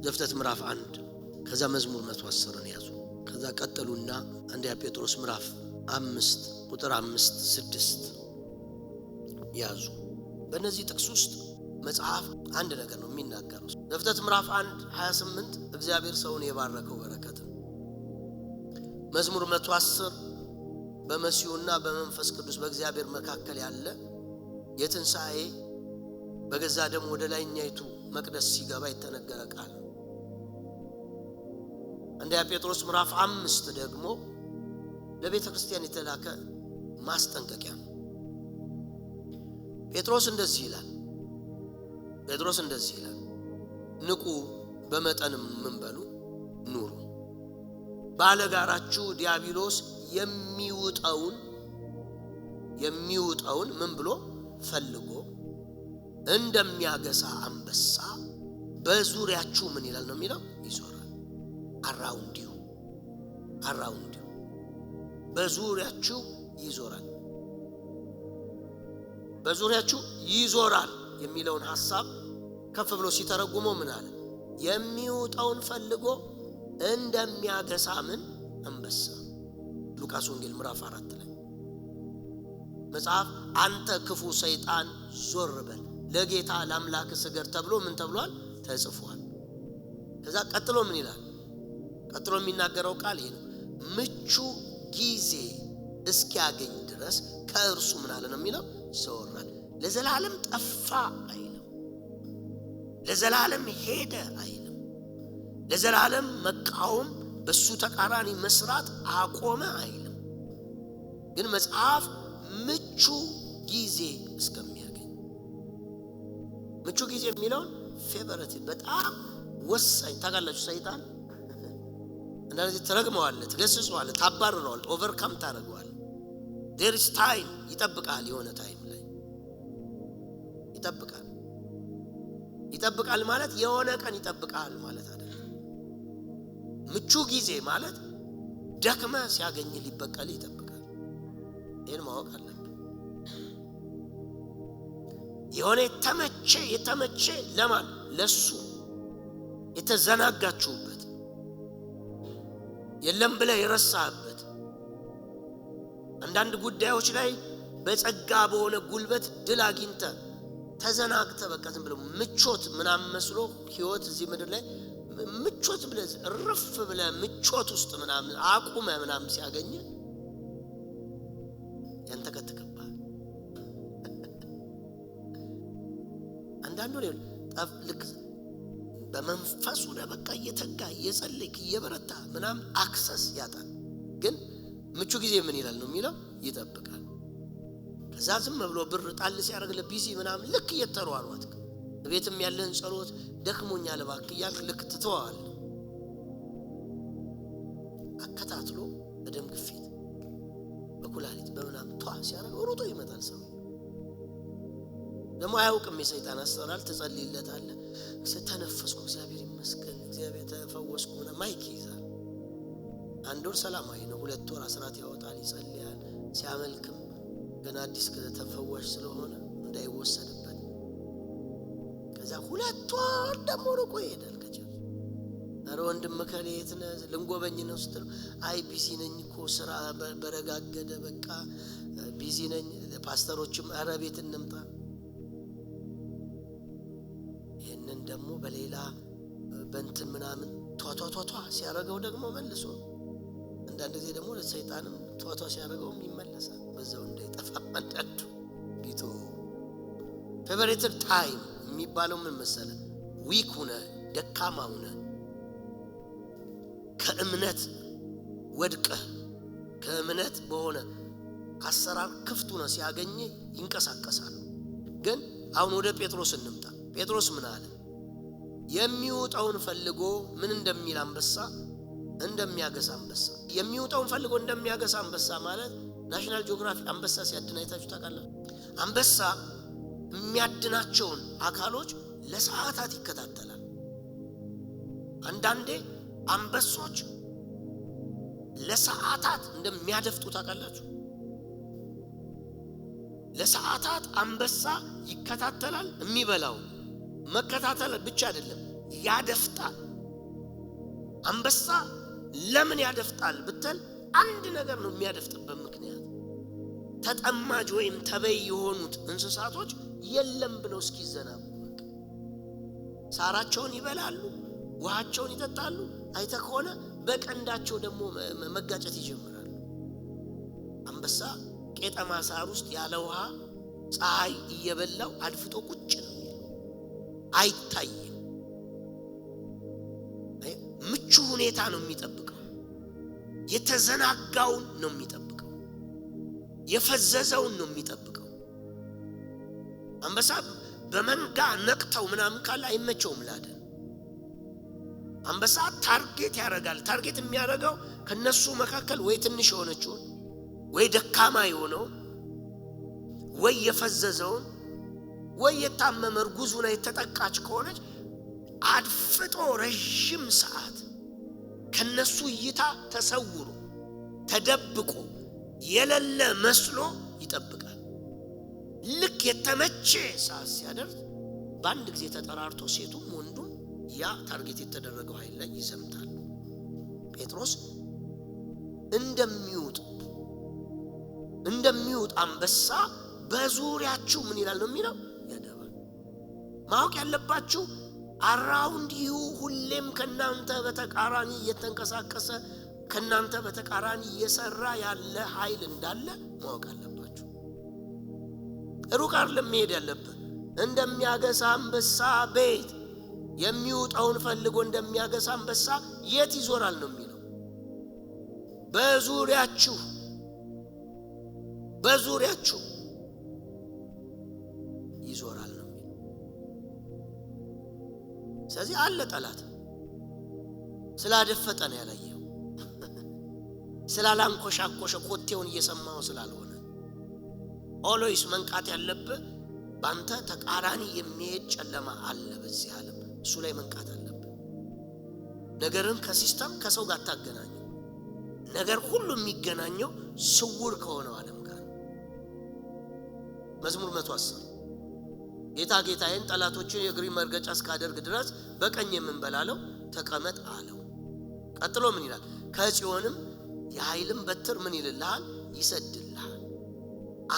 ዘፍጥረት ምዕራፍ 1 ከዛ መዝሙር 110ን ያዙ። ከዛ ቀጥሉና አንደኛ ጴጥሮስ ምዕራፍ 5 ቁጥር 5-6 ያዙ። በእነዚህ ጥቅስ ውስጥ መጽሐፍ አንድ ነገር ነው የሚናገረው። ዘፍጥረት ምዕራፍ 1:28 እግዚአብሔር ሰውን የባረከው በረከት ነው። መዝሙር 110 በመሲሁና በመንፈስ ቅዱስ በእግዚአብሔር መካከል ያለ የትንሣኤ በገዛ ደም ወደ ላይኛይቱ መቅደስ ሲገባ የተነገረ ቃል ነው። አንደኛ ጴጥሮስ ምዕራፍ 5 ደግሞ ለቤተ ክርስቲያን የተላከ ማስጠንቀቂያ ነው። ጴጥሮስ እንደዚህ ይላል፣ ንቁ፣ በመጠንም ምን በሉ ኑሩ። ባለጋራችሁ ዲያብሎስ የሚውጠውን ምን ብሎ ፈልጎ እንደሚያገሳ አንበሳ በዙሪያችሁ ምን ይላል ነው የሚለው ይዞራል። አራውንዲው በዙሪያችሁ ይዞራል የሚለውን ሐሳብ ከፍ ብሎ ሲተረጉመው ምን አለ? የሚውጠውን ፈልጎ እንደሚያገሳ ምን አንበሳ። ሉቃስ ወንጌል ምዕራፍ 4 ላይ መጽሐፍ አንተ ክፉ ሰይጣን ዞር በል ለጌታ ለአምላክ ስገድ ተብሎ ምን ተብሏል? ተጽፏል። ከዛ ቀጥሎ ምን ይላል? ቀጥሎ የሚናገረው ቃል ይሄ ነው። ምቹ ጊዜ እስኪያገኝ ድረስ ከእርሱ ምን አለ ነው የሚለው ዘወራል። ለዘላለም ጠፋ አይልም፣ ለዘላለም ሄደ አይልም፣ ለዘላለም መቃወም በሱ ተቃራኒ መስራት አቆመ አይልም። ግን መጽሐፍ ምቹ ጊዜ እስከሚያገኝ፣ ምቹ ጊዜ የሚለውን ፌቨሪት በጣም ወሳኝ ታጋላችሁ። ሰይጣን እንደዚህ ተረግመዋለህ፣ ትገስጸዋለህ፣ ታባርረዋለህ፣ ኦቨርካም ታደርገዋለህ። there is time ይጠብቃል። የሆነ ታይም ላይ ይጠብቃል ማለት የሆነ ቀን ይጠብቃል ማለት አይደለም። ምቹ ጊዜ ማለት ደክመ ሲያገኝ ሊበቀል ይጠብቃል። ይሄን ማወቅ አለብን። የሆነ የተመቸ ለማን ለሱ የተዘናጋችሁበት የለም ብለ የረሳህበት አንዳንድ ጉዳዮች ላይ በጸጋ በሆነ ጉልበት ድል አግኝተ ተዘናግተ በቃ ዝም ብለ ምቾት ምናምን መስሎ ህይወት እዚህ ምድር ላይ ምቾት ብለ ርፍ ብለ ምቾት ውስጥ ምናምን አቁመ ምናምን ሲያገኝ ያንተከተከባል። አንዳንዱ ነው ልክ በመንፈሱ ለበቃ እየተጋ እየጸለይክ እየበረታ ምናምን አክሰስ ያጣል። ግን ምቹ ጊዜ ምን ይላል ነው የሚለው ይጠብቃል። ከዛ ዝም ብሎ ብር ጣል ሲያደርግ ለቢዚ ምናምን ልክ እየተሯሯጥክ ቤትም ያለህን ጸሎት ደክሞኛል እባክህ እያልክ ልክ ትተዋል። አከታትሎ በደም ግፊት በኩላሊት በምናምን ሲያደርግ ሮጦ ይመጣል። ሰው ደግሞ አያውቅም የሰይጣን አሰራር። ትጸልይለታለህ፣ ተነፈስኩ እግዚአብሔር ይመስገን እግዚአብሔር ተፈወስኩ ምናምን ማይክ ይዛል። አንድ ወር ሰላማዊ ነው፣ 2 ወር አስራት ያወጣል፣ ይጸልያል፣ ሲያመልክም ገና አዲስ ከተፈዋሽ ስለሆነ እንዳይወሰድበት። ከዛ 2 ወር ደግሞ ርቆ ይሄዳል። ከጀር አረ ወንድም ከሌት ነህ ልንጎበኝ ነው ስትል አይ ቢዚ ነኝ እኮ ስራ በረጋገደ በቃ ቢዚ ነኝ። ፓስተሮችም አረ ቤት እንምጣ። ይሄንን ደግሞ በሌላ በእንትን ምናምን ቷቷቷቷ ሲያረጋው ደግሞ መልሶ አንዳንድ ጊዜ ደግሞ ለሰይጣንም ቷቷ ሲያረጋውም ይመለሳል። በዛው እንዳይጠፋ አንዳንዱ ቢቶ ፌቨሪትድ ታይም የሚባለው ምን መሰለ? ዊክ ሆነ ደካማ ሆነ ከእምነት ወድቀህ ከእምነት በሆነ አሰራር ክፍት ሆነ ሲያገኝ ይንቀሳቀሳል። ግን አሁን ወደ ጴጥሮስ እንምጣ። ጴጥሮስ ምን አለ? የሚውጠውን ፈልጎ ምን እንደሚል አንበሳ እንደሚያገሳ አንበሳ። የሚውጠውን ፈልጎ እንደሚያገሳ አንበሳ ማለት ናሽናል ጂኦግራፊ አንበሳ ሲያድን አይታችሁ ታውቃላችሁ? አንበሳ የሚያድናቸውን አካሎች ለሰዓታት ይከታተላል። አንዳንዴ አንበሶች ለሰዓታት እንደሚያደፍጡ ታውቃላችሁ? ለሰዓታት አንበሳ ይከታተላል። የሚበላው መከታተል ብቻ አይደለም ያደፍጣል። አንበሳ ለምን ያደፍጣል ብትል አንድ ነገር ነው የሚያደፍጥበት ምክንያት። ተጠማጅ ወይም ተበይ የሆኑት እንስሳቶች የለም ብለው እስኪዘናጉ ሳራቸውን ይበላሉ፣ ውሃቸውን ይጠጣሉ። አይተ ከሆነ በቀንዳቸው ደግሞ መጋጨት ይጀምራሉ። አንበሳ ቄጠማ ሳር ውስጥ ያለ ውሃ ፀሐይ እየበላው አድፍጦ ቁጭ ነው፣ አይታይም። ምቹ ሁኔታ ነው የሚጠብቀው። የተዘናጋውን ነው የሚጠብቀው። የፈዘዘውን ነው የሚጠብቀው። አንበሳ በመንጋ ነቅተው ምናምን ካለ አይመቸውም ላደ። አንበሳ ታርጌት ያደርጋል። ታርጌት የሚያደርገው ከነሱ መካከል ወይ ትንሽ የሆነችውን ወይ ደካማ የሆነው ወይ የፈዘዘውን ወይ የታመመ እርጉዙና የተጠቃች ከሆነች አድፍጦ ረጅም ሰዓት ከነሱ እይታ ተሰውሮ ተደብቆ የሌለ መስሎ ይጠብቃል። ልክ የተመቸ ሰዓት ሲያደርስ በአንድ ጊዜ ተጠራርቶ ሴቱም ወንዱም ያ ታርጌት የተደረገው ኃይል ላይ ይዘምታል። ጴጥሮስ እንደሚውጥ አንበሳ በዙሪያችሁ ምን ይላል ነው የሚለው? ያደባል። ማወቅ ያለባችሁ አራውንድ ዩ ሁሌም ከናንተ በተቃራኒ እየተንቀሳቀሰ ከናንተ በተቃራኒ እየሰራ ያለ ኃይል እንዳለ ማወቅ አለባችሁ። ሩቅ አይደለም መሄድ ያለበት። እንደሚያገሳ አንበሳ ቤት የሚውጣውን ፈልጎ እንደሚያገሳ አንበሳ የት ይዞራል ነው የሚለው? በዙሪያችሁ ይዞራል ነው የሚለው። ስለዚህ አለ ጠላት ስላደፈጠ ነው ያላየው፣ ስላላንኮሻኮሸ ኮቴውን እየሰማው ስላልሆነ። ኦሎይስ መንቃት ያለብህ ባንተ ተቃራኒ የሚሄድ ጨለማ አለ በዚህ ዓለም። እሱ ላይ መንቃት አለብህ። ነገርን ከሲስተም ከሰው ጋር ታገናኘው። ነገር ሁሉ የሚገናኘው ስውር ከሆነው ዓለም ጋር። መዝሙር 110 ጌታ ጌታዬን ጠላቶችን የእግሪ መርገጫ እስካደርግ ድረስ በቀኝ የምንበላለው ተቀመጥ አለው። ቀጥሎ ምን ይላል? ከጽዮንም የኃይልም በትር ምን ይልልሃል? ይሰድልሃል።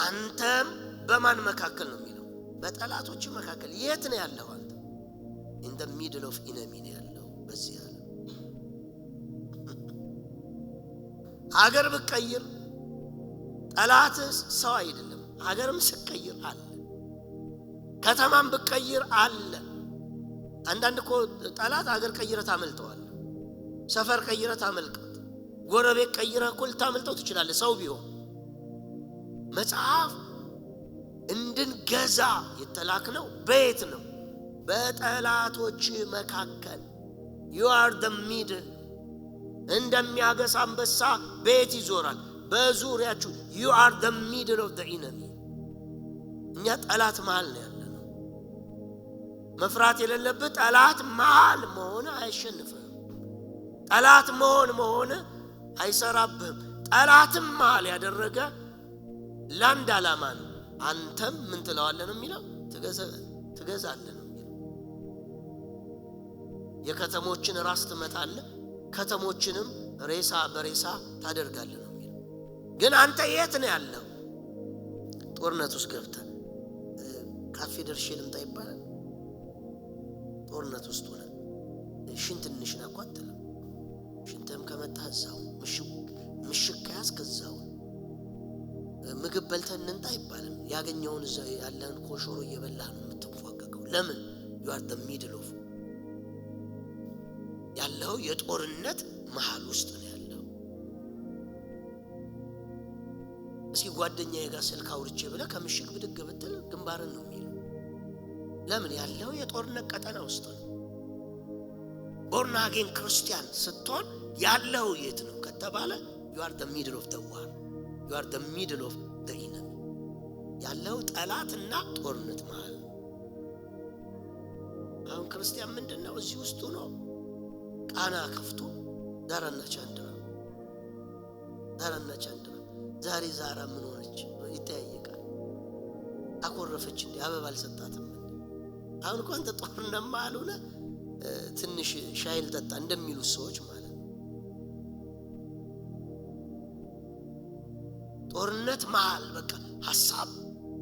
አንተም በማን መካከል ነው የሚለው? በጠላቶች መካከል። የት ነው ያለው አንተ? in the middle of enemy ነው ያለው በዚህ ዓለም። አገር ብትቀይር ጠላት ሰው አይደለም። አገርም ስቀይር አለ፣ ከተማም ብትቀይር አለ። አንዳንድ እኮ ጠላት አገር ቀይረ ታመልጠዋል፣ ሰፈር ቀይረ ታመልጠው፣ ጎረቤት ቀይረ እኮ ልታመልጠው ትችላለህ ሰው ቢሆን። መጽሐፍ እንድንገዛ የተላክነው በየት ነው? በጠላቶች መካከል። you are the middle። እንደሚያገሳ አንበሳ ቤት ይዞራል በዙሪያችሁ። you are the middle of the enemy። እኛ ጠላት መሃል ነው ያለነው። መፍራት የሌለብህ ጠላት መሃል መሆን አይሸንፍም። ጠላት መሆን አይሰራብህም። ጠላትም መሃል ያደረገ ለአንድ ዓላማ ነው። አንተም ምን ትለዋለህ ነው የሚለው? ትገዛለህ ነው የሚለው። የከተሞችን ራስ ትመታለህ፣ ከተሞችንም ሬሳ በሬሳ ታደርጋለህ ነው የሚለው። ግን አንተ የት ነው ያለው? ጦርነት ውስጥ ገብተህ ካፌ ደርሼ ልምጣ ይባላል። ጦርነት ውስጥ ሆነ ሽንት እንሽና እኮ አትልም። ሽንትም ከመጣ እዛው ምሽግ ከያዝክ እዛው። ምግብ በልተን እንንጣ አይባልም። ያገኘውን እዛ ያለን ኮሾሮ እየበላህ ነው የምትንፏቀቀው። ለምን? you are the middle of ያለው የጦርነት መሃል ውስጥ ነው ያለው። እስኪ ጓደኛዬ ጋር ስልክ አውርቼ ብለህ ከምሽግ ብድግ ብትል ግንባርን ነው የሚለው። ለምን? ያለው የጦርነት ቀጠና ውስጥ ነው። born again ክርስቲያን ስትሆን ያለው የት ነው ከተባለ you are the middle of the war። you are the middle of the enemy። ያለው ጠላትና ጦርነት መሃል። አሁን ክርስቲያን ምንድነው? እዚህ ውስጥ ነው ቃና ከፍቶ ዳራና ቻንድራ ዛሬ ዛራ ምን ሆነች ይጠያየቃል። አኮረፈች እንዴ? አበባ አልሰጣትም? አሁን እኮ አንተ ጦርነት መሃል ሆነ ትንሽ ሻይ ልጠጣ እንደሚሉ ሰዎች ማለት ነው። ጦርነት መሃል በቃ ሐሳብ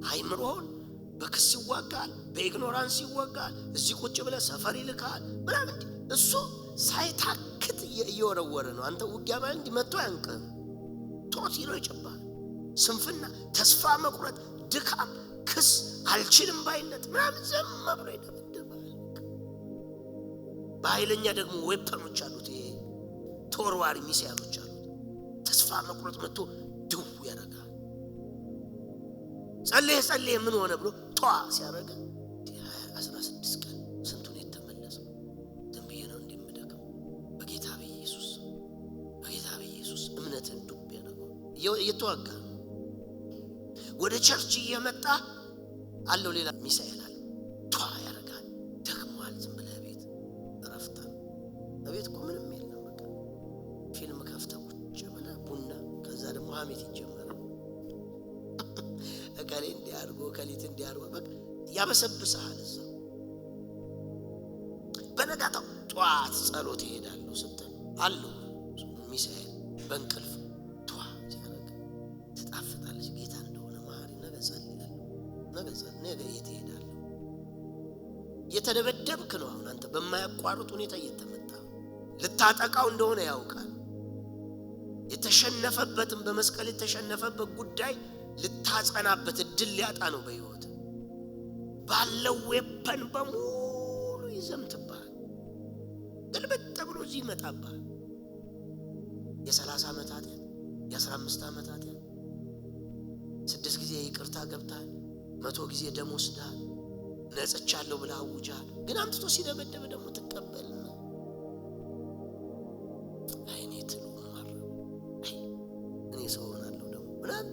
አይምሮን በክስ ይዋጋል፣ በኢግኖራንስ ይዋጋል። እዚህ ቁጭ ብለ ሰፈር ይልካል ምናምን እሱ ሳይታክት እየወረወረ ነው። አንተ ውጊያ ማለት እንዲመጣ ያንቀ ጦት ይሮ ይጨባል። ስንፍና፣ ተስፋ መቁረጥ፣ ድካም፣ ክስ፣ አልችልም ባይነት ምናምን ዘም ብሎ ይደብደባል። በኃይለኛ ደግሞ ዌፐኖች አሉት፣ ይሄ ተወርዋሪ ሚሳይሎች አሉት። ተስፋ መቁረጥ መጥቶ ድው ያደርጋል። ጸልየ ምን ሆነ ብሎ ጧ ሲያደርግ 16 ቀን ስንቱን የተመለሰው ዝም ብዬ ነው እንደምደከም በጌታ በኢየሱስ እምነትን ዱብ ያደርገው እየተዋጋ ወደ ቸርች እየመጣ አለው ሌላ ሚሳኤል አለ ጧ ያደርጋል። ደክሟል። ዝም ብለህ ቤት እረፍታ ቤት እኮ ምንም የለም። በቃ ፊልም ከፍተህ ቁጭ ብለህ ቡና፣ ከዛ ደግሞ ሐሜት ይጀምራል። ከሌ እንዲያርጎ ከሊት እንዲያርጎ በቃ ያበሰብሳል። እዛ በነጋታው ጧት ጸሎት ይሄዳሉ ስትል አለው ሚሳኤል በእንቅልፍ ጧ ሲያደርግ ትጣፍጣለች። ጌታ እንደሆነ ማሪ ነገ የት ይሄዳል? እየተደበደብክ ነው። አሁን አንተ በማያቋርጥ ሁኔታ እየተመታ ልታጠቃው እንደሆነ ያውቃል። የተሸነፈበትም በመስቀል የተሸነፈበት ጉዳይ ልታጸናበት እድል ሊያጣ ነው። በህይወት ባለው ዌፐን በሙሉ ይዘምትባል። ግልብጥ ብሎ እዚህ ይመጣባል። የ30 ዓመታት የ15 ዓመታት 6 ጊዜ ይቅርታ ገብታል፣ 100 ጊዜ ደም ወስዳል፣ ነጽቻለሁ ብለህ አውጃል። ግን አምጥቶ ሲደበደብ ደግሞ ትቀበልና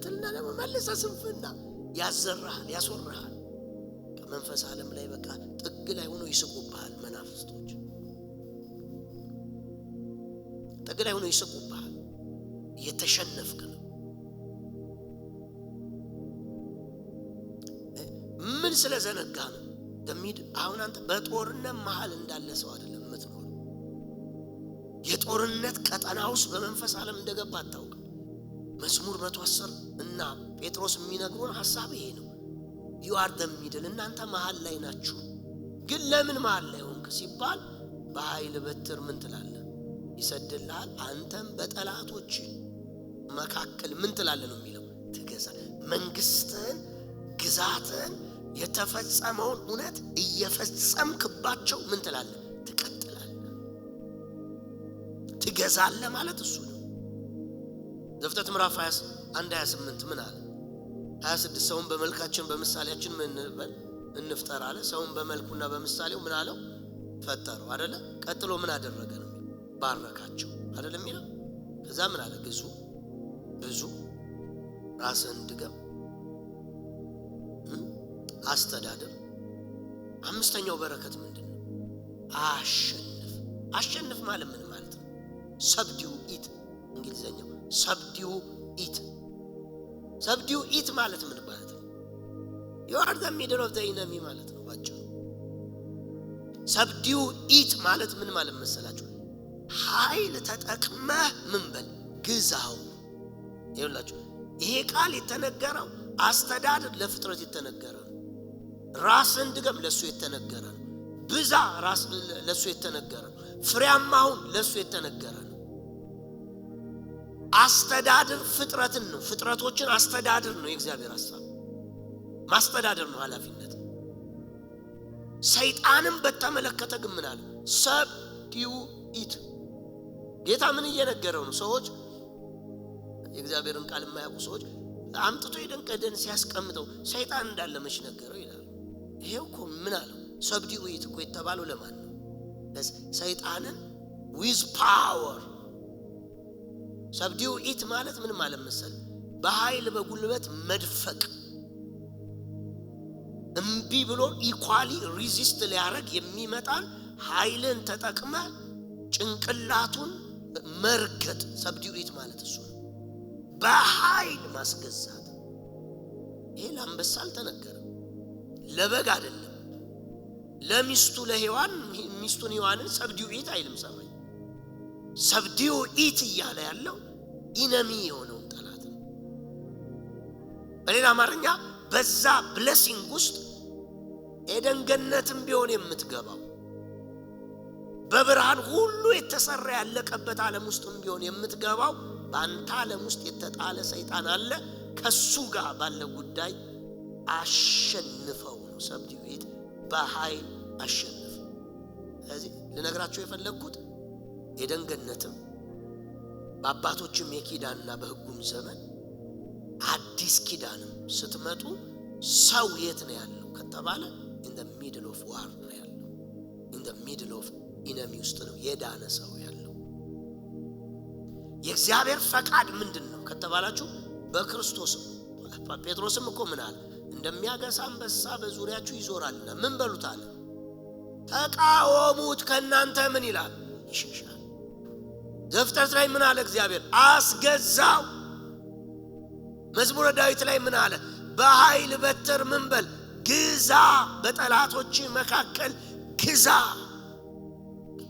እናንተና ደግሞ መልሰ ስንፍና ያዘራሃል፣ ያስወራሃል። ከመንፈስ ዓለም ላይ በቃ ጥግ ላይ ሆኖ ይስቁብሃል። መናፍስቶች ጥግ ላይ ሆኖ ይስቁብሃል። እየተሸነፍክ ነው። ምን ስለዘነጋ ነው ደሚድ? አሁን አንተ በጦርነት መሃል እንዳለ ሰው አይደለም የምትኖረው። የጦርነት ቀጠና ውስጥ በመንፈስ ዓለም እንደገባ አታውቅም። መዝሙር 110 እና ጴጥሮስ የሚነግሩን ሐሳብ ይሄ ነው። you are the middle። እናንተ መሃል ላይ ናችሁ። ግን ለምን መሃል ላይ ሆንክ ሲባል በኃይል በትር ምን ትላለህ? ይሰድልሃል። አንተም በጠላቶች መካከል ምን ትላለህ ነው የሚለው? ትገዛለህ። መንግስትን፣ ግዛትን፣ የተፈጸመውን እውነት እየፈጸምክባቸው ምን ትላለህ? ትቀጥላለህ። ትገዛለህ ማለት እሱ ነው። ዘፍጥረት ምዕራፍ 21:28 ምን አለ? 26 ሰውን በመልካችን በምሳሌያችን ምን እንፍጠር አለ። ሰውን በመልኩና በምሳሌው ምን አለው? ፈጠረው አይደለ? ቀጥሎ ምን አደረገ ነው? ባረካቸው አይደለ የሚለው። ከዛ ምን አለ? ግዙ፣ ብዙ፣ ራስን ድገም፣ አስተዳደር። አምስተኛው በረከት ምንድነው? አሸንፍ ማለት ምን ማለት ነው? ሰብዲው ኢት እንግሊዘኛው ሰብዲው ኢት ማለት ምን ማለት ነው? you are the middle of the enemy ማለት ነው ባጭሩ። ሰብዲው ኢት ማለት ምን ማለት መሰላችሁ? ኃይል ተጠቅመህ ምን በል ግዛው። ይኸውላችሁ ይሄ ቃል የተነገረው አስተዳደር ለፍጥረት የተነገረ ነው። ራስን ድገም ለሱ የተነገረ ነው። ብዛ ራስ ለሱ የተነገረ ነው። ፍሬያማውን ለሱ የተነገረ ነው። አስተዳደር ፍጥረትን ነው። ፍጥረቶችን አስተዳደር ነው የእግዚአብሔር ሐሳብ። ማስተዳደር ነው ኃላፊነት። ሰይጣንም በተመለከተ ግን ምን አለ? ሰብዲው ኢት። ጌታ ምን እየነገረው ነው? ሰዎች የእግዚአብሔርን ቃል የማያውቁ ሰዎች አምጥቶ የደንቀደን ሲያስቀምጠው ሰይጣን እንዳለ መች ነገረው ይላል። ይሄው እኮ ምን አለው? ሰብዲው ኢት እኮ የተባለው ለማን ነው? ሰይጣንን with power። ሰብዲው ኢት ማለት ምን ማለት መሰል? በኃይል በጉልበት መድፈቅ። እምቢ ብሎ ኢኳሊ ሪዚስት ሊያረግ የሚመጣን ኃይልን ተጠቅመ ጭንቅላቱን መርገጥ። ሰብዲው ኢት ማለት እሱ ነው። በኃይል ማስገዛት። ይሄ ለአንበሳ አልተነገረም። ለበግ አይደለም። ለሚስቱ ለሔዋን ሚስቱን ሔዋንን ሰብዲው ኢት አይልም ሰማይ። ሰብዲው ኢት እያለ ያለው ኢነሚ የሆነውን ጠላት ነው። በሌላ አማርኛ በዛ ብሌሲንግ ውስጥ ኤደን ገነትም ቢሆን የምትገባው በብርሃን ሁሉ የተሰራ ያለቀበት ዓለም ውስጥም ቢሆን የምትገባው በአንተ ዓለም ውስጥ የተጣለ ሰይጣን አለ። ከሱ ጋር ባለ ጉዳይ አሸንፈው ነው። ሰብዲው ኢት በኃይል አሸንፍ። ስለዚህ ልነግራችሁ የፈለግኩት ኤደን ገነትም በአባቶችም የኪዳንና በሕጉም ዘመን አዲስ ኪዳንም ስትመጡ ሰው የት ነው ያለው ከተባለ in the middle of war ነው ያለው። in the middle of enemy ውስጥ ነው የዳነ ሰው ያለው። የእግዚአብሔር ፈቃድ ምንድነው ከተባላችሁ በክርስቶስ ነው። ጴጥሮስም እኮ ምን አለ? እንደሚያገሳ አንበሳ በዙሪያችሁ ይዞራልና ምን በሉት አለ? ተቃወሙት፣ ከናንተ ምን ይላል? ይሸሻል። ዘፍጥረት ላይ ምን አለ እግዚአብሔር? አስገዛው። መዝሙረ ዳዊት ላይ ምን አለ? በኃይል በትር ምን በል? ግዛ፣ በጠላቶች መካከል ግዛ።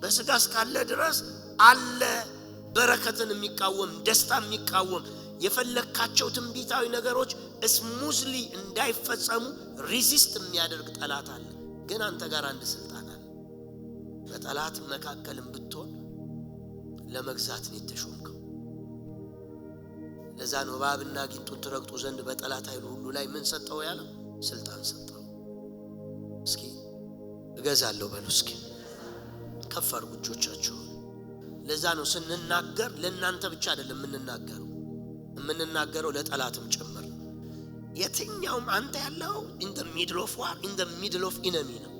በስጋ እስካለ ድረስ አለ በረከትን የሚቃወም ደስታ የሚቃወም የፈለካቸው ትንቢታዊ ነገሮች ስሙዝሊ እንዳይፈጸሙ ሪዚስት የሚያደርግ ጠላት አለ። ግን አንተ ጋር አንድ ስልጣን አለ። በጠላት መካከልም ብትሆን ለመግዛት ነው የተሾምከው። ለዛ ነው እባብና ጊንጡን ትረግጡ ዘንድ በጠላት ኃይል ሁሉ ላይ ምን ሰጠው ያለው? ስልጣን ሰጠው። እስኪ እገዛለሁ በሉ። እስኪ ከፍ አድርጉ እጆቻችሁን። ለዛ ነው ስንናገር ለእናንተ ብቻ አይደለም የምንናገረው ለጠላትም ጭምር። የትኛውም አንተ ያለው in the middle of war, in the middle of enemy ነው።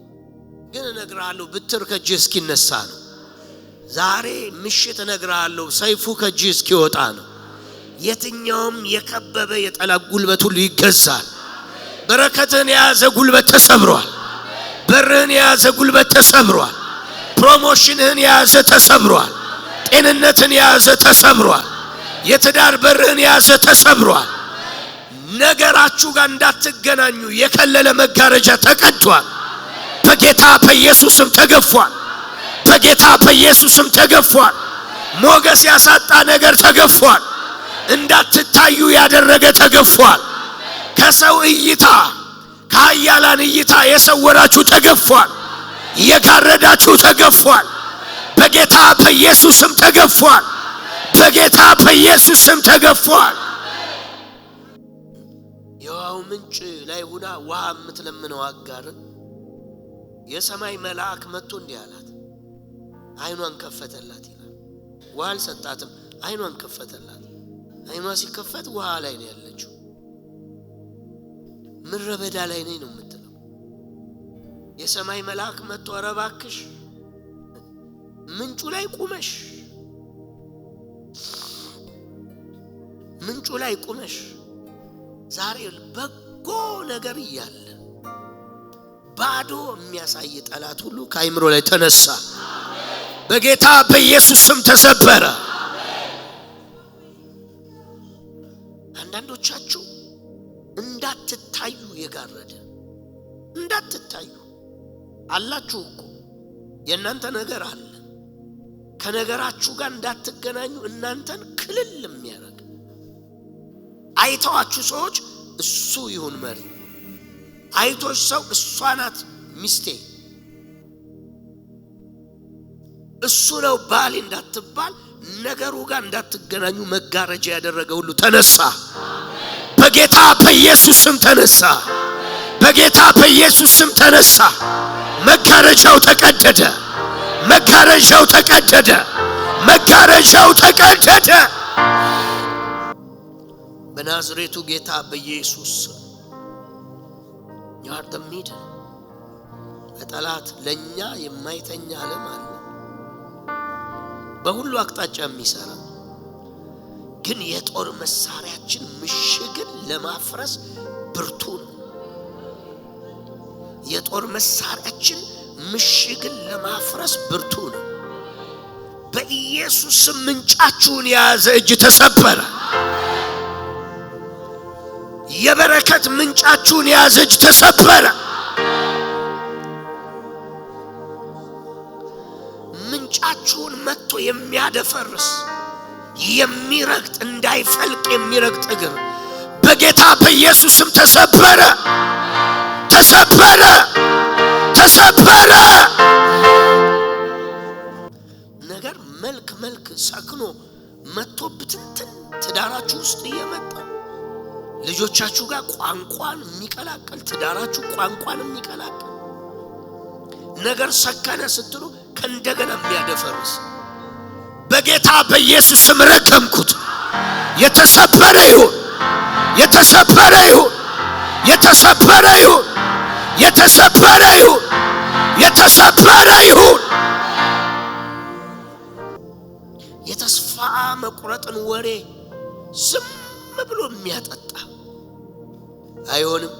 ግን እነግርሃለሁ ብትር ከእጅህ እስኪነሳ ነው። ዛሬ ምሽት እነግርሃለሁ ሰይፉ ከእጅህ እስኪወጣ ነው። የትኛውም የከበበ የጠላት ጉልበት ሁሉ ይገዛል። በረከትን የያዘ ጉልበት ተሰብሯል። በርህን የያዘ ጉልበት ተሰብሯል። ፕሮሞሽንህን የያዘ ተሰብሯል። ጤንነትን የያዘ ተሰብሯል። የትዳር በርህን የያዘ ተሰብሯል። ነገራችሁ ጋር እንዳትገናኙ የከለለ መጋረጃ ተቀዷል። በጌታ በኢየሱስም ተገፏል። በጌታ በኢየሱስም ተገፏል። ሞገስ ያሳጣ ነገር ተገፏል። እንዳትታዩ ያደረገ ተገፏል። ከሰው እይታ ከኃያላን እይታ የሰወራችሁ ተገፏል። የጋረዳችሁ ተገፏል። በጌታ በኢየሱስም ተገፏል። በጌታ በኢየሱስም ተገፏል። የውሃው ምንጭ ላይ ሆና ውሃ የምትለምነው አጋርን የሰማይ መልአክ መጥቶ እንዲህ አላት። አይኗን ከፈተላት ይላል። ውሃ አልሰጣትም፣ አይኗን ከፈተላት። አይኗ ሲከፈት ውሃ ላይ ነው ያለችው። ምድረ በዳ ላይ ነኝ ነው የምትለው። የሰማይ መልአክ መጥቶ ኧረ እባክሽ ምንጩ ላይ ቁመሽ ዛሬ በጎ ነገር እያለ ባዶ የሚያሳይ ጠላት ሁሉ ከአይምሮ ላይ ተነሳ። በጌታ በኢየሱስ ስም ተሰበረ። አንዳንዶቻችሁ እንዳትታዩ የጋረደ እንዳትታዩ አላችሁ እኮ የእናንተ ነገር አለ። ከነገራችሁ ጋር እንዳትገናኙ እናንተን ክልል የሚያደርግ አይተዋችሁ ሰዎች እሱ ይሁን መሪ፣ አይቶች ሰው እሷ ናት ሚስቴ፣ እሱ ነው ባል እንዳትባል ነገሩ ጋር እንዳትገናኙ መጋረጃ ያደረገ ሁሉ ተነሳ። በጌታ በኢየሱስ ስም ተነሳ። በጌታ በኢየሱስ ስም ተነሳ። መጋረጃው ተቀደደ። መጋረጃው ተቀደደ። መጋረጃው ተቀደደ። በናዝሬቱ ጌታ በኢየሱስ ያርተ ሚድ በጠላት ለኛ የማይተኛ ዓለም አለ፣ በሁሉ አቅጣጫ የሚሰራ ግን የጦር መሳሪያችን ምሽግን ለማፍረስ ብርቱ ነው። የጦር መሳሪያችን ምሽግን ለማፍረስ ብርቱ ነው። በኢየሱስ ምንጫችሁን የያዘ እጅ ተሰበረ። የበረከት ምንጫችሁን የያዘ እጅ ተሰበረ። መጥቶ የሚያደፈርስ የሚረግጥ እንዳይፈልቅ የሚረግጥ እግር በጌታ በኢየሱስ ስም ተሰበረ ተሰበረ ተሰበረ። ነገር መልክ ሰክኖ መጥቶ ብትንትን ትዳራችሁ ውስጥ እየመጣ ልጆቻችሁ ጋር ቋንቋን የሚቀላቀል ትዳራችሁ ቋንቋን የሚቀላቀል ነገር ሰከነ ስትሉ ከእንደገና የሚያደፈርስ በጌታ በኢየሱስ ስም ረገምኩት። የተሰበረ ይሁን የተሰበረ ይሁን የተሰበረ ይሁን የተሰበረ ይሁን የተሰበረ ይሁን። የተስፋ መቁረጥን ወሬ ዝም ብሎ የሚያጠጣ አይሆንም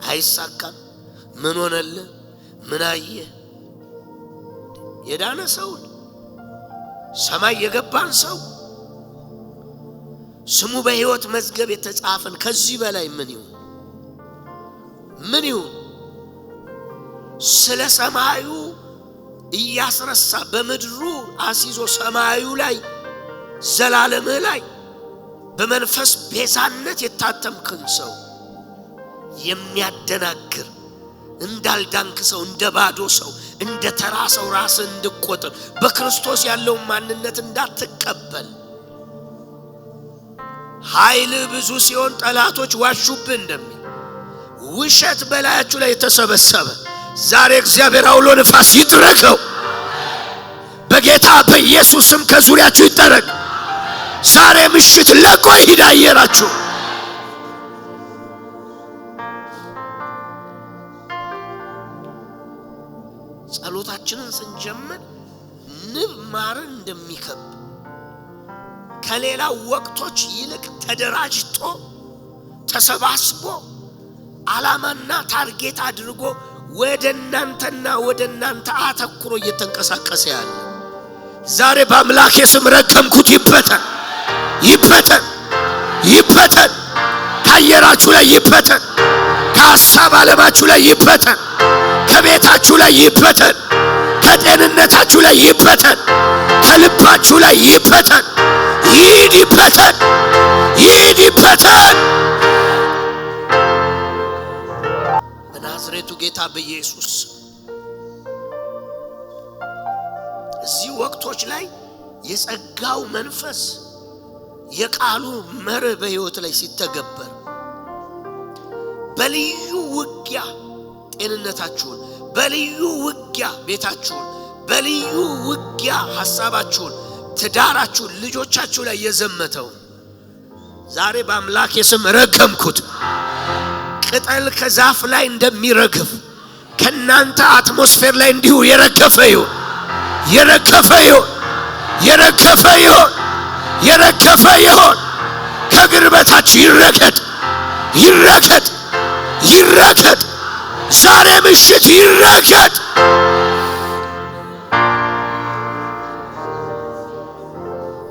አይሳካም ምን ሆነልህ ምን አየህ የዳነ ሰው ሰማይ የገባን ሰው ስሙ በሕይወት መዝገብ የተጻፈን ከዚህ በላይ ምን ይሁን ምን ይሁን? ስለ ሰማዩ እያስረሳ በምድሩ አሲዞ ሰማዩ ላይ ዘላለም ላይ በመንፈስ ቤዛነት የታተምክን ሰው የሚያደናግር እንዳልዳንክ ሰው እንደ ባዶ ሰው እንደ ተራ ሰው ራስን እንድቆጥር በክርስቶስ ያለው ማንነት እንዳትቀበል ኃይል ብዙ ሲሆን ጠላቶች ዋሹብህ እንደሚል ውሸት በላያችሁ ላይ የተሰበሰበ ዛሬ እግዚአብሔር አውሎ ንፋስ ይጥረገው በጌታ በኢየሱስ ስም ከዙሪያችሁ ይጠረግ። ዛሬ ምሽት ለቆ ይሂድ አየራችሁ። ጸሎታችንን ስንጀምር ንብ ማርን እንደሚከብ ከሌላ ወቅቶች ይልቅ ተደራጅቶ ተሰባስቦ ዓላማና ታርጌት አድርጎ ወደናንተና ወደናንተ አተኩሮ እየተንቀሳቀሰ ያለ ዛሬ በአምላኬ ስም ረገምኩት። ይበተን ይበተን ይበተን። ከአየራችሁ ላይ ይበተን። ከሐሳብ ዓለማችሁ ላይ ይበተን። ከቤታችሁ ላይ ይበተን። ከጤንነታችሁ ላይ ይበተን። ከልባችሁ ላይ ይበተን። ይሂድ ይበተን። ይሂድ ይበተን። በናዝሬቱ ጌታ በኢየሱስ እዚህ ወቅቶች ላይ የጸጋው መንፈስ የቃሉ መርህ በሕይወት ላይ ሲተገበር በልዩ ውጊያ ጤንነታችሁን በልዩ ውጊያ ቤታችሁን በልዩ ውጊያ ሐሳባችሁን ትዳራችሁን ልጆቻችሁ ላይ የዘመተው ዛሬ በአምላኬ ስም ረገምኩት። ቅጠል ከዛፍ ላይ እንደሚረግፍ ከናንተ አትሞስፌር ላይ እንዲሁ የረገፈ ይሁን የረገፈ ይሁን የረገፈ ይሁን የረገፈ ይሁን። ከእግር በታች ይረገጥ ይረገጥ ይረገጥ። ዛሬ ምሽት ይረገጥ